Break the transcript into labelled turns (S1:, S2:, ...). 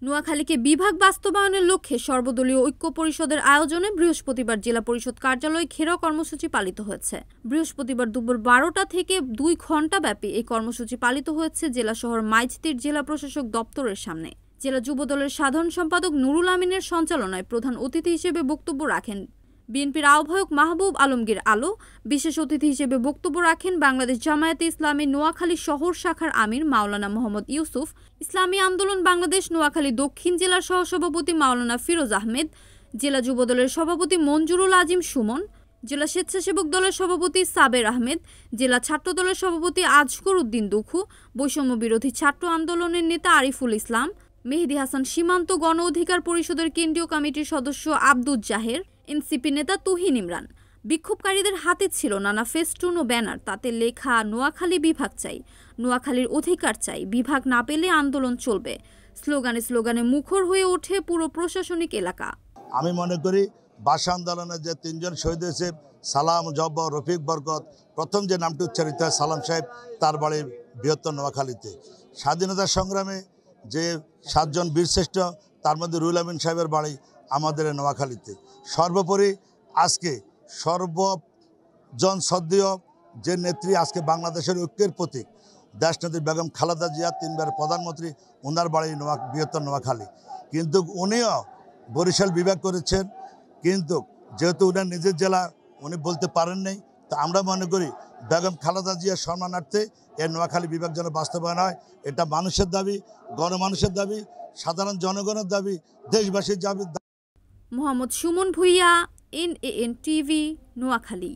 S1: নোয়াখালীকে বিভাগ বাস্তবায়নের লক্ষ্যে সর্বদলীয় ঐক্য পরিষদের আয়োজনে বৃহস্পতিবার জেলা পরিষদ কার্যালয়ে ঘেরাও কর্মসূচি পালিত হয়েছে। বৃহস্পতিবার দুপুর ১২টা থেকে ২ ঘণ্টা ব্যাপী এই কর্মসূচি পালিত হয়েছে জেলা শহর মাইজদীর জেলা প্রশাসক দপ্তরের সামনে। জেলা যুবদলের সাধারণ সম্পাদক নুরুল আমিনের সঞ্চালনায় প্রধান অতিথি হিসেবে বক্তব্য রাখেন বিএনপির আহ্বায়ক মাহবুব আলমগীর আলো। বিশেষ অতিথি হিসেবে বক্তব্য রাখেন বাংলাদেশ জামায়াতে ইসলামী নোয়াখালী শহর শাখার আমির মাওলানা মোহাম্মদ ইউসুফ, ইসলামী আন্দোলন বাংলাদেশ নোয়াখালী দক্ষিণ জেলার সহসভাপতি মাওলানা ফিরোজ আহমেদ, জেলা যুবদলের সভাপতি মঞ্জুরুল আজিম সুমন, জেলা স্বেচ্ছাসেবক দলের সভাপতি সাবের আহমেদ, জেলা ছাত্র দলের সভাপতি আজগর উদ্দিন দুখু, বৈষম্য বিরোধী ছাত্র আন্দোলনের নেতা আরিফুল ইসলাম, মেহেদী হাসান, সীমান্ত গণ অধিকার পরিষদের কেন্দ্রীয় কমিটির সদস্য আব্দুল জাহের, এনসিপি নেতা তুহিন ইমরান। বিক্ষোভকারীদের হাতে ছিল নানা ফেস্টুন ও ব্যানার, তাতে লেখা নোয়াখালী বিভাগ চাই, নোয়াখালীর অধিকার চাই, বিভাগ না পেলে আন্দোলন চলবে। স্লোগানে স্লোগানে মুখর হয়ে ওঠে পুরো প্রশাসনিক এলাকা।
S2: আমি মনে করি ভাষা আন্দোলনে যে ৩ জন শহীদ হয়েছে, সালাম, জব্বর, রফিক, বরকত, প্রথম যে নামটি উচ্চারিত হয় সালাম সাহেব, তার বাড়ি বৃহত্তর নোয়াখালীতে। স্বাধীনতা সংগ্রামে যে 7 জন বীরশ্রেষ্ঠ, তার মধ্যে রুহুল আমিন সাহেবের বাড়ি আমাদের নোয়াখালীতে। সর্বোপরি আজকে সর্বজন শ্রদ্ধেয় যে নেত্রী, আজকে বাংলাদেশের ঐক্যের প্রতীক দেশনেত্রী বেগম খালেদা জিয়া, 3 বার প্রধানমন্ত্রী, ওনার বাড়ি বৃহত্তর নোয়াখালী। কিন্তু উনিও বরিশাল বিভাগ করেছেন, কিন্তু যেহেতু উনার নিজের জেলা উনি বলতে পারেন নাই, তো আমরা মনে করি বেগম খালেদা জিয়ার সম্মানার্থে এর নোয়াখালী বিভাগ যেন বাস্তবায়ন হয়। এটা মানুষের দাবি, গণমানুষের দাবি, সাধারণ জনগণের দাবি, দেশবাসীর দাবি।
S1: Mohammad Suman Bhuiyan, NAN TV, Noakhali.